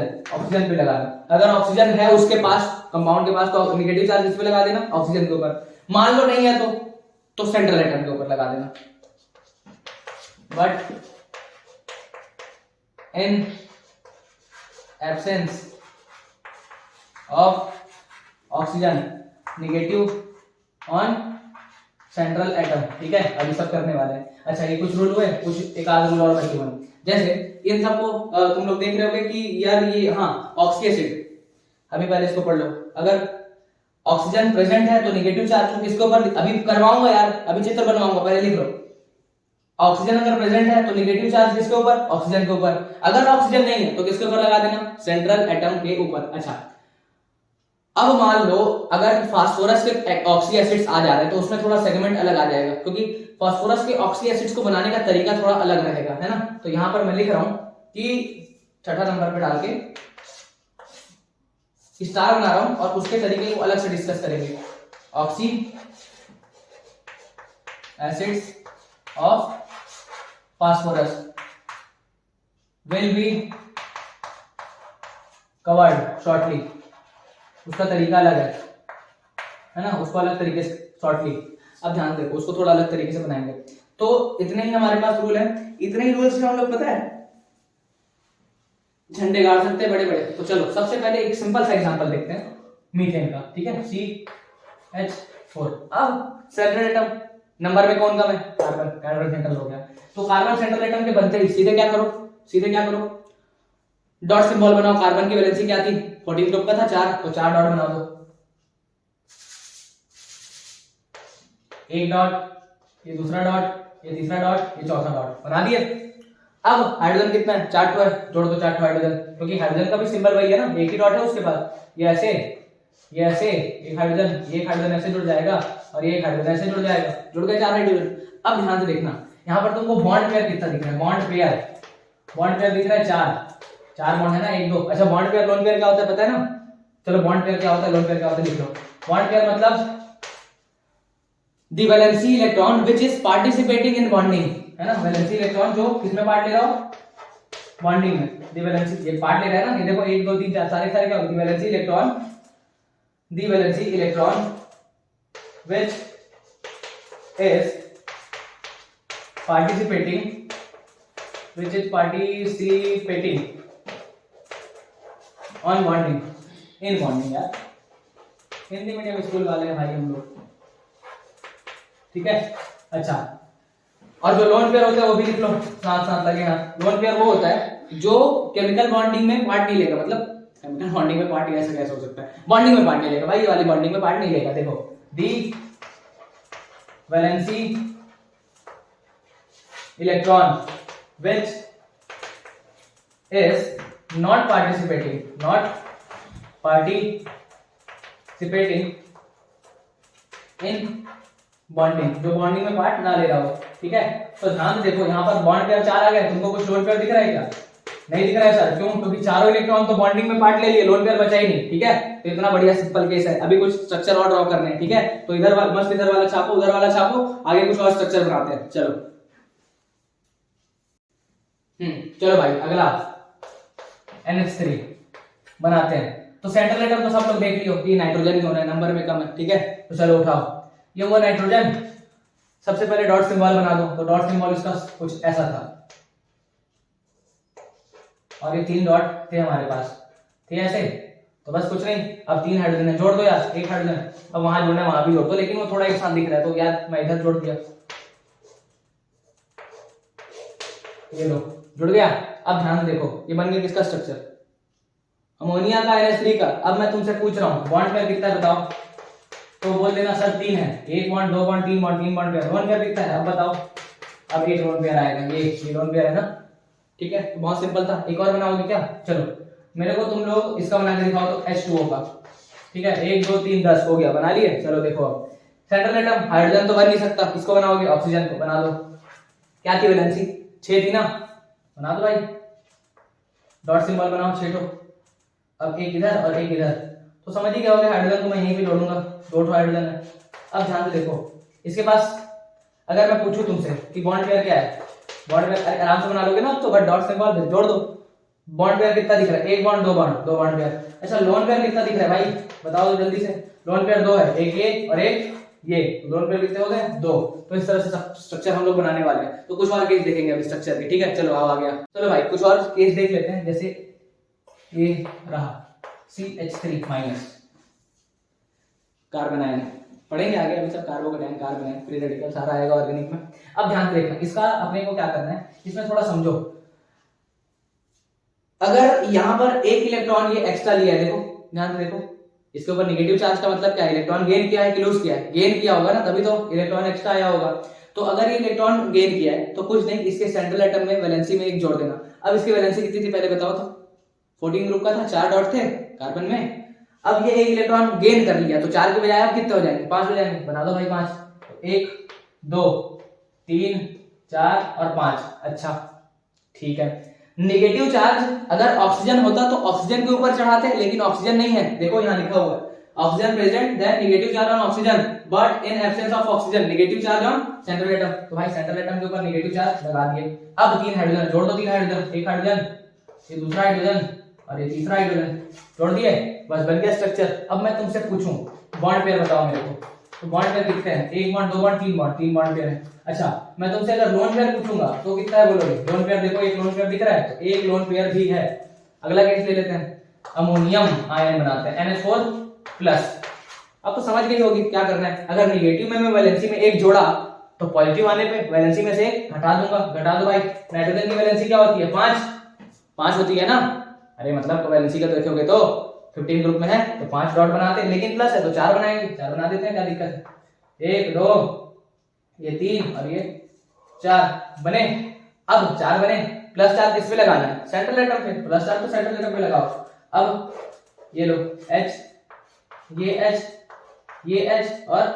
पे लगाना। अगर ऑक्सीजन है उसके पास, कंपाउंड के पास, तो नेगेटिव चार्ज इस पे लगा देना, ऑक्सीजन के ऊपर। मान लो नहीं है तो सेंट्रल एटम के ऊपर लगा देना। But in absence of oxygen negative on central atom, ठीक है। अभी सब करने वाले हैं। अच्छा, ये कुछ रूल हुए, कुछ एक आध रूल और बाकी बने। जैसे इन सबको तुम लोग देख रहे होगे कि यार ये, हाँ, ऑक्सी एसिड, अभी पहले इसको पढ़ लो। अगर ऑक्सीजन प्रेजेंट है तो नेगेटिव चार्ज किसके ऊपर, अभी करवाऊंगा यार, अभी चित्र बनवाऊंगा, पहले लिख लो। ऑक्सीजन अगर प्रेजेंट है तो नेगेटिव चार्ज किसके ऊपर, ऑक्सीजन के ऊपर। अगर ऑक्सीजन नहीं है तो किसके ऊपर लगा देना, सेंट्रल एटम के ऊपर। अच्छा, अब मान लो अगर फास्फोरस के ऑक्सी एसिड्स आ जा रहे हैं तो उसमें थोड़ा सेगमेंट अलग आ जाएगा, क्योंकि फास्फोरस के ऑक्सी एसिड्स को बनाने का तरीका थोड़ा अलग रहेगा, है ना। तो यहां पर मैं लिख रहा हूं कि छठा नंबर पे डाल के स्टार बना रहा हूं और उसके तरीके को अलग से डिस्कस करेंगे। Oxy acids of phosphorus will be covered shortly, उसका तरीका अलग है ना, उसको अलग तरीके से शॉर्टली। अब ध्यान देखो, उसको थोड़ा अलग तरीके से बनाएंगे। तो इतने ही हमारे पास रूल है, इतने ही रूल से हम लोग पता है झंडे गाड़ सकते हैं बड़े बड़े। तो चलो सबसे पहले एक सिंपल सा एग्जांपल देखते हैं मीथेन का, ठीक है, CH4। अब सेंट्रल एटम नंबर में कौन कम है, कार्बन सेंट्रल हो गया। तो कार्बन सेंट्रल एटम के बनते ही सीधे क्या करो, डॉट सिंबल बनाओ। कार्बन की वैलेंसी क्या थी, 14 ग्रुप का था 4, तो 4 डॉट बना दो, एक डॉट, ये दूसरा डॉट, ये तीसरा डॉट, ये चौथा डॉट, बना दिए। अब हाइड्रोजन कितना है, 4 है, जोड़ दो 4 हाइड्रोजन, क्योंकि हाइड्रोजन का भी सिंबल वही है ना, एक ही डॉट है उसके बाद। ये ऐसे, एक हाइड्रोजन ऐसे जुड़ जाएगा और ये एक हाइड्रोजन ऐसे जुड़ जाएगा, जुड़ गए 4 हाइड्रोजन। अब ध्यान से देखना, यहाँ पर तुमको बॉन्ड पेयर कितना दिख रहा है, बॉन्ड पेयर दिख रहा है 4 बॉन्ड है ना, 1 2। अच्छा, बॉन्ड पेयर लोन पेयर क्या होता है पता है ना, चलो बॉन्ड पेयर क्या होता है, लोन पेयर क्या होता है लिख लो। बॉन्ड पेयर मतलब the valency electron which is participating in bonding, है ना, वैलेंसी इलेक्ट्रॉन जो किसमें पार्ट ले रहा हो, बॉन्डिंग में। द वैलेंसी, ये पार्ट ले रहा है ना, ये देखो 1 2 3 4 सारे क्या होगी, the valency electron which is participating on bonding, in bonding। यार हिंदी मीडियम स्कूल वाले हैं भाई हम लोग, ठीक है। अच्छा, और जो लोन पेयर होता है वो भी लिख लो साथ लगे हाथ। लोन पेयर वो होता है जो केमिकल बॉन्डिंग में पार्ट नहीं लेगा, मतलब केमिकल बॉन्डिंग में पार्ट ऐसा कैसे हो सकता है, बॉन्डिंग में पार्ट नहीं लेगा भाई, ये वाली बॉन्डिंग में पार्ट नहीं लेगा। देखो, the valency electron which is not participating in bonding, जो बॉन्डिंग में पार्ट ना ले रहा हो, ठीक है। तो ध्यान से देखो, यहाँ पर बॉन्ड पेयर 4 आ गए, तुमको कुछ लोन पेयर दिख रहा है क्या, नहीं दिख रहा है सर, क्यों, क्योंकि चारों इलेक्ट्रॉन तो बॉन्डिंग में पार्ट ले लिए, लोन पेयर बचा ही नहीं, ठीक है। तो इतना बढ़िया सिंपल केस है। अभी कुछ स्ट्रक्चर और ड्रॉ करने हैं, ठीक है। तो इधर मस्त इधर वाला छापो, उधर वाला छापो, आगे कुछ और स्ट्रक्चर बनाते हैं। चलो चलो भाई, अगला NH3 बनाते हैं। तो सेंट्रल एटम तो सब लोग देख लियो कि नाइट्रोजन ही होना है, नंबर में कम है, ठीक है। तो चलो उठाओ, ये हुआ नाइट्रोजन। सबसे पहले डॉट सिंबल बना दो, तो डॉट सिंबल इसका कुछ ऐसा था, और ये 3 डॉट थे हमारे पास, ठीक है ऐसे। तो बस कुछ नहीं, अब 3 हाइड्रोजन है, जोड़ दो यार, एक हाइड्रोजन, अब वहां जोड़ना है वहां भी जोड़ दो, लेकिन वो थोड़ा एक साथ दिख रहा है तो यार मैं इधर जोड़ दिया, ये लो जुड़ गया। अब ध्यान से देखो, ये बन गया किसका स्ट्रक्चर, अमोनिया का, NH3 का। अब मैं तुमसे पूछ रहा हूँ बॉन्ड पेयर कितना है बताओ, तो बोल देना सर 3 है, 1 bond 2 bond 3 bond 3 bond pair, lone pair कितना है अब बताओ। अब एक लोन पेयर आएगा, ये लोन पेयर है ना, ठीक है। तो बहुत सिंपल था, एक और बनाओगे क्या, चलो मेरे को तुम लोग इसका बना के दिखाओ, तो H2O का, ठीक है। 1 2 3 10 हो गया, बना लिए। चलो देखो अब सेंट्रल एटम, हाइड्रोजन तो बन नहीं सकता, किसको बनाओगे, ऑक्सीजन को बना दो। क्या थी वैलेंसी, 6 थी ना, बना दो भाई, डॉट सिंबल बनाओ 6 ठो। अब एक इधर और एक इधर, तो समझ ही क्या हो गया, हाइड्रोजन को मैं यहीं पे जोड़ूंगा, 2 ठो हाइड्रोजन है। अब ध्यान से देखो, इसके पास अगर मैं पूछूं तुमसे कि बॉन्ड पेयर क्या है, बॉन्ड पेयर आराम से बना लोगे ना, तो बस डॉट सिंबल जोड़ दो। बॉन्ड पेयर कितना दिख रहा है, 1 बॉन्ड 2 बॉन्ड 2 बॉन्ड पेयर। अच्छा लोन पेयर कितना दिख रहा है भाई, बताओ तो जल्दी से। लोन पेयर 2 है, एक ये और एक ये, लोन पेयर कितने हो गए, 2। तो इस तरह से स्ट्रक्चर हम लोग बनाने वाले हैं। तो कुछ और केस देखेंगे अभी स्ट्रक्चर के, ठीक है। चलो आ गया, चलो भाई कुछ और केस देख लेते हैं। जैसे ये रहा CH3 माइनस, कार्बन आयन, पढ़ेंगे आगे, अभी सब carbocation, carbon ion, free radical सारा आएगा ऑर्गेनिक में। अब ध्यान से देखना, इसका अपने को क्या करना है, इसमें थोड़ा समझो। अगर यहाँ पर एक इलेक्ट्रॉन ये एक्स्ट्रा लिया है, देखो ध्यान से देखो, इसके ऊपर नेगेटिव चार्ज का मतलब क्या है, इलेक्ट्रॉन गेन किया है कि लूज किया है, गेन किया होगा ना, तभी तो इलेक्ट्रॉन एक्स्ट्रा आया होगा। तो अगर ये इलेक्ट्रॉन गेन किया है तो कुछ नहीं, इसके सेंट्रल एटम में वैलेंसी में 1 जोड़ देना। अब इसकी वैलेंसी कितनी थी पहले बताओ तो, 14 ग्रुप का था, 4 डॉट थे कार्बन में। अब ये एक इलेक्ट्रॉन गेन कर लिया, तो 4 के बजाय अब कितने हो जाएंगे, 5 हो जाएंगे, बना दो भाई 5। 1 2 3 4 और 5। अच्छा ठीक है, नेगेटिव चार्ज अगर ऑक्सीजन होता तो ऑक्सीजन के ऊपर चढ़ाते, लेकिन ऑक्सीजन नहीं है, देखो यहाँ लिखा हुआ है oxygen present, then negative charge on oxygen, but in absence of oxygen negative charge on central atom. तो भाई सेंट्रल एटम के ऊपर नेगेटिव चार्ज लगा दिए। अब 3 हाइड्रोजन जोड़ दो, 3 हाइड्रोजन, एक हाइड्रोजन, ये दूसरा हाइड्रोजन और ये तीसरा हाइड्रोजन, जोड़ दिए, बस बन गया स्ट्रक्चर। अब मैं तुमसे पूछूं बॉन्ड पेयर बताओ मेरे को, तो बॉन्ड पेयर कितने हैं, 1 bond 2 bond 3 bond, 3 bond pair है। अच्छा मैं तुमसे अगर लोन पेयर पूछूंगा तो कितना है बोलोगे, लोन पेयर देखो, एक लोन पेयर दिख रहा है, तो एक लोन पेयर भी है। अगला केस ले लेते हैं, अमोनियम आयन बनाते हैं, NH4 प्लस। अब तो समझ गई होगी क्या करना है, अगर नेगेटिव में मैं वैलेंसी में 1 जोड़ा तो पॉजिटिव आने पे वैलेंसी में से 1 घटा दूंगा, घटा दो भाई। नाइट्रोजन की वैलेंसी क्या होती है, 5 होती है ना, अरे मतलब वैलेंसी का देखोगे तो 15 ग्रुप में है तो 5 डॉट बनाते हैं, लेकिन प्लस है तो 4 बनाएंगे, 4 बना देते हैं, क्या दिक्कत है। 1 2 ये 3 और ये 4 बने। अब 4 बने, प्लस 4 किस पे लगाना है, सेंट्रल एटम पे, प्लस 4 तो सेंट्रल एटम पे लगाओ। अब ये लो H, ये H, ये H और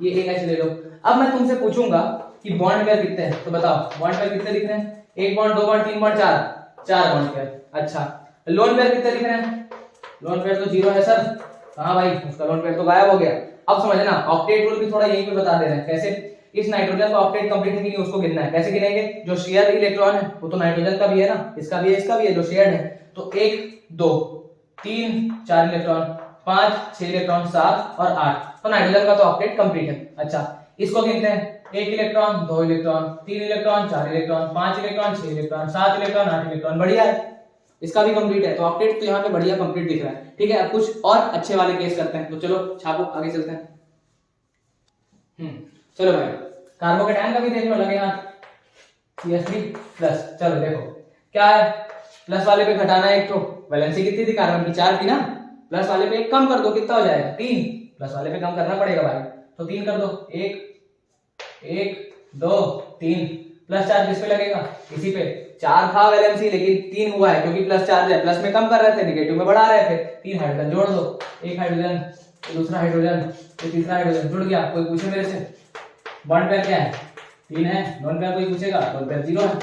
ये एक H ले लो। अब मैं तुमसे पूछूंगा कि बॉन्ड पेयर कितने हैं, तो बताओ बॉन्ड पेयर कितने दिख रहे हैं, 1 bond 2 bond 3 bond 4 bond pair. अच्छा लोन पेयर कितने दिख रहे हैं, लोन पेयर तो 0 है सर, कहां भाई, उसका लोन पेयर तो गायब हो गया। अब समझना, ऑक्टेट रूल भी थोड़ा यहीं पे बता दे रहे हैं, कैसे इस नाइट्रोजन का ऑक्टेट कंप्लीट है कि नहीं उसको गिनना है। कैसे गिनेंगे, जो शेयर इलेक्ट्रॉन है वो तो नाइट्रोजन का भी है ना, इसका भी है, इसका भी है, जो शेयर्ड है। तो 1 2 3 4 इलेक्ट्रॉन, 5 6 इलेक्ट्रॉन, 7 और 8, तो नाइट्रोजन का तो ऑक्टेट कंप्लीट है। अच्छा इसको गिनते हैं, 1 electron 2 electron 3 electron 4 electron 5 electron 6 electron 7 electron 8 electron, बढ़िया है, इसका भी कंप्लीट है। तो ऑक्टेट तो यहाँ पे बढ़िया कंप्लीट दिख रहा है, ठीक है। अब कुछ और अच्छे वाले केस करते हैं, तो चलो छापो आगे चलते हैं। चलो भाई कार्बोकेटायन का भी देख लो, लगे हाथ, CH3 प्लस। चलो देखो क्या है, प्लस वाले पे घटाना है 1 तो, वैलेंसी कितनी थी कार्बन की, 4 थी ना, प्लस वाले पे 1 कम कर दो, कितना हो जाएगा 3, प्लस वाले पे कम करना पड़ेगा भाई, तो 3 कर दो, 1 2 3, प्लस 4 किस पे लगेगा, इसी पे। 4 था वैलेंसी लेकिन 3 हुआ है क्योंकि प्लस चार्ज है, प्लस में कम कर रहे थे, नेगेटिव में बढ़ा रहे थे। 3 हाइड्रोजन जोड़ दो, 1 हाइड्रोजन, दूसरा हाइड्रोजन, तीसरा हाइड्रोजन, जुड़ गया। कोई पूछे मेरे से बॉन्ड पेयर क्या है, 3 है, लोन पेयर कोई पूछेगा, लोन पेयर 0 है,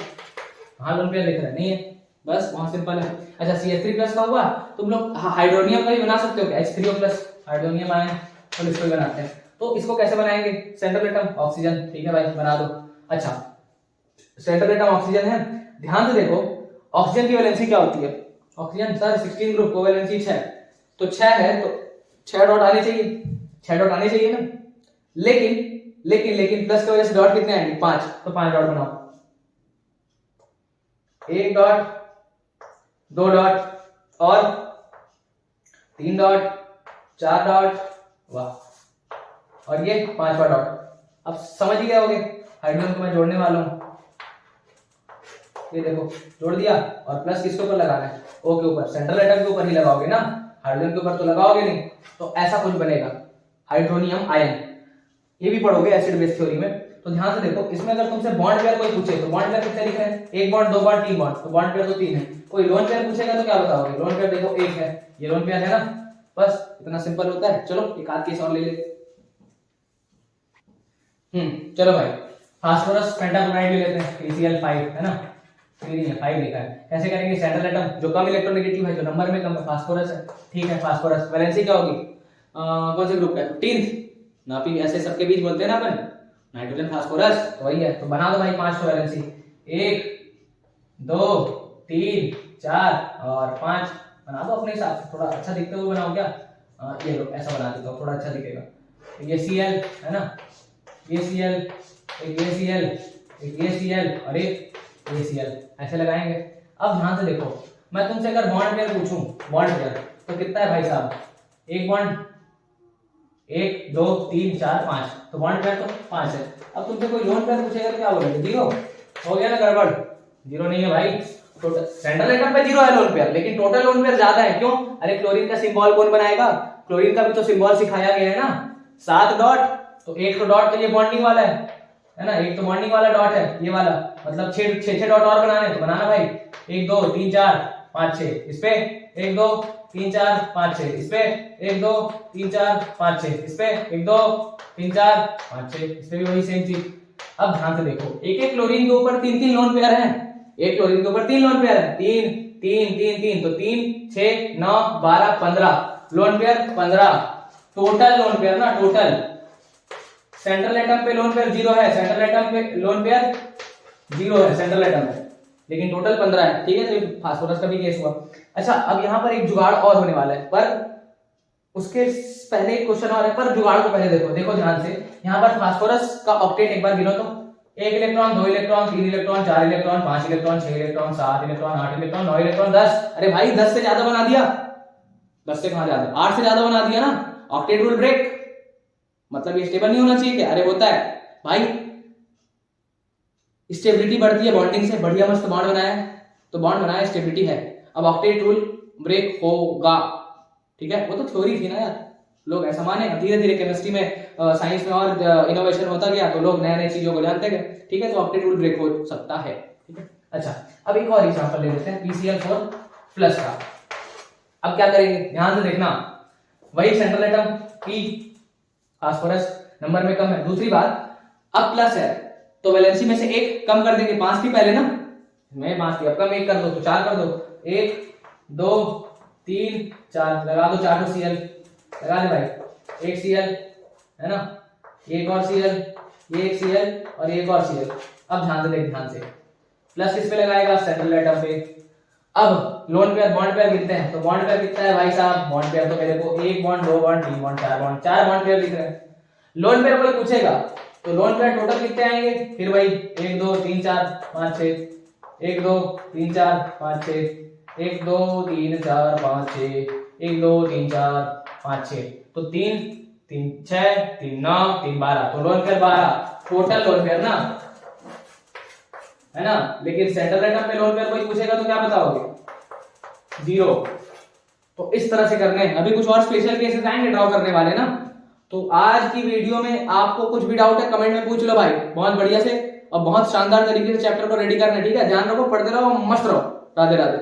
हाँ लोन पेयर लिख रहा है, नहीं है, बस बहुत सिंपल है। अच्छा CH3 प्लस का हुआ, तुम लोग हाइड्रोनियम का भी बना सकते हो, H3O प्लस हाइड्रोनियम आयन, तो इसको भी बनाते हैं। तो इसको कैसे बनाएंगे, सेंट्रल एटम ऑक्सीजन, ठीक है भाई बना दो। अच्छा सेंट्रल एटम ऑक्सीजन है, ध्यान से देखो ऑक्सीजन की वैलेंसी क्या होती है, ऑक्सीजन सर 16 ग्रुप, कोवैलेंसी 6, तो 6 है तो 6 डॉट आने चाहिए, 6 डॉट आने चाहिए ना। लेकिन प्लस की वजह से डॉट कितने आएंगे 5, तो 5 डॉट बनाओ, 1 डॉट, 2 डॉट और 3 डॉट, 4 डॉट, वाह, और ये 5वां डॉट। अब समझ गए होगे हाइड्रोजन को मैं जोड़ने वाला हूं, ये देखो जोड़ दिया, और प्लस किसके ऊपर लगाना है, ओ के ऊपर, सेंट्रल एटम के ऊपर ही लगाओगे ना, हाइड्रोजन के ऊपर तो लगाओगे नहीं। तो ऐसा कुछ बनेगा हाइड्रोनियम आयन, ये भी पढ़ोगे एसिड बेस थ्योरी में। तो ध्यान से देखो, इसमें अगर तुमसे बॉन्ड पेयर कोई पूछे तो बॉन्ड पेयर कितने लिख रहे हैं, 1 बॉन्ड, 2 बॉन्ड, 3 बॉन्ड, तो बॉन्ड पेयर तो 3 है। कोई लोन पेयर पूछेगा तो क्या बताओगे, लोन पेयर देखो 1 है, ये लोन पेयर है ना, बस इतना सिंपल होता है। चलो एक आध केस और ले लेते। चलो भाई, फास्फोरस पेंटाक्लोराइड ले लेते हैं, PCl5 है ना, 3 है, 5 लिखा है। कैसे करेंगे, सेंट्रल एटम जो कम इलेक्ट्रोनेगेटिव है, जो नंबर में कम है, फास्फोरस है, ठीक है। फास्फोरस वैलेंसी क्या होगी, कौन से ग्रुप का, 15th ना, भी ऐसे सबके बीच बोलते हैं ना अपन, नाइट्रोजन फास्फोरस, तो वही है। तो बना दो भाई 5 वैलेंसी, 1 2 3 4 और 5 बना दो अपने हिसाब से, थोड़ा अच्छा दिखते हुए बनाओ क्या, ये लो ऐसा बना देता हूँ, थोड़ा अच्छा दिखेगा। ये Cl है ना, ये Cl, एक ये Cl, एक ये Cl और एक ये Cl, ऐसे लगाएंगे। अब ध्यान से देखो, मैं तुमसे अगर बॉन्ड पेयर पूछूं, बॉन्ड पेयर तो कितना है भाई साहब, एक बॉन्ड, 1 2 3 4 5, तो बॉन्ड पेयर तो 5 है। अब तुमसे कोई लोन पेयर पूछेगा तो क्या बोलोगे, 0 हो गया ना, गड़बड़, 0 नहीं है भाई। टोटल सेंट्रल एटम पे 0 है लोन पेयर, लेकिन टोटल लोन पेयर ज्यादा है, क्यों, अरे क्लोरीन का सिंबल कौन बनाएगा, क्लोरीन का भी तो सिंबल सिखाया गया है ना, 7 डॉट, तो एक तो डॉट तो ये बॉन्डिंग वाला है ना, एक तो बॉन्डिंग वाला डॉट है ये वाला, मतलब 6 डॉट और बनाने, तो बनाना भाई, 1 2 3 4 5 6, इस पे 1 2 3 4 5 6, इस पे 1 2 3 4 5 6, इस पे 1 2 3 4 5 6, इस पे भी वही सेम चीज। अब ध्यान से देखो, एक एक क्लोरीन के ऊपर 3 लोन पेयर हैं, एक क्लोरीन के ऊपर 3 लोन पेयर है, 3 3 3 3, तो 3 6 9 12 15 lone pair, 15 total lone pair ना, टोटल। सेंट्रल एटम पे लोन पेयर 0 है, सेंट्रल एटम पे लोन पेयर 0 है सेंट्रल एटम में, लेकिन टोटल 15 है, ठीक है। तो फास्फोरस का भी केस हुआ। अच्छा, अब यहाँ पर एक जुगाड़ और होने वाला है, पर उसके पहले एक क्वेश्चन और है, पर जुगाड़ को पहले देखो, देखो ध्यान से। यहाँ पर फास्फोरस का ऑक्टेट एक बार गिनो तो, 1 electron, 2 electron, 3 electron, 4 electron, 5 electron, 6 electron, 7 electron, 8 electron, 9 electron, 10। अरे भाई 10 से ज्यादा बना दिया, 10 से कहां ज्यादा, 8 से ज्यादा बना दिया ना, ऑक्टेट रूल ब्रेक, मतलब ये स्टेबल नहीं होना चाहिए क्या, अरे होता है भाई, स्टेबिलिटी बढ़ती है बॉन्डिंग से, बढ़िया मस्त बॉन्ड बनाया है, तो बॉन्ड बनाया, स्टेबिलिटी है, अब ऑक्टेट रूल ब्रेक होगा, ठीक है। वो तो थ्योरी थी ना यार, लोग ऐसा माने, धीरे धीरे केमिस्ट्री में साइंस में और इनोवेशन होता गया, तो लोग नए नए चीजों को जानते गए, ठीक है। तो ऑक्टेट रूल ब्रेक हो सकता है, ठीक है। अच्छा, अब एक और एग्जांपल ले लेते हैं PCl4 प्लस का। अब क्या करेंगे, ध्यान से देखना, वही central atom P, phosphorus number में कम है, दूसरी बात अब प्लस है तो वैलेंसी में से 1 कम कर देंगे, 5 थी पहले ना, मैं 5 थी, अब कम 1 कर दो तो 4 कर दो, 1 2 3 4 लगा दो, 4 तो Cl लगा दे भाई, 1 Cl है ना, एक और Cl, ये एक Cl और एक और Cl। अब ध्यान से देख, ध्यान से, प्लस किस पे लगाएगा, सेंट्रल एटम पे। अब लोन पेयर बॉन्ड पेयर गिनते हैं, तो बॉन्ड पेयर कितना है भाई साहब, बॉन्ड पेयर तो मेरे को 1 bond, 2 bond, 3 bond, 4 bond, 4 bond pair दिख रहे हैं। लोन पेयर कोई पूछेगा तो लोन पेयर टोटल कितने आएंगे, फिर वही 1 2 3 4 5 6, 1 2 3 4 5 6, 1 2 3 4 5 6, 1 2 3 4 5 6, तो 3 3 6 3 9 3 12, तो lone pair 12 total lone pair ना, है ना। लेकिन सेंट्रल एटम पे लोन पेयर कोई पूछेगा तो क्या बताओगे, 0। तो इस तरह से करने हैं, अभी कुछ और स्पेशल केसेस आएंगे ड्रॉ करने वाले ना। तो आज की वीडियो में आपको कुछ भी डाउट है कमेंट में पूछ लो भाई, बहुत बढ़िया से और बहुत शानदार तरीके से चैप्टर को रेडी करना है, ठीक है। ध्यान रखो, पढ़ते रहो, मस्त रहो, राधे राधे।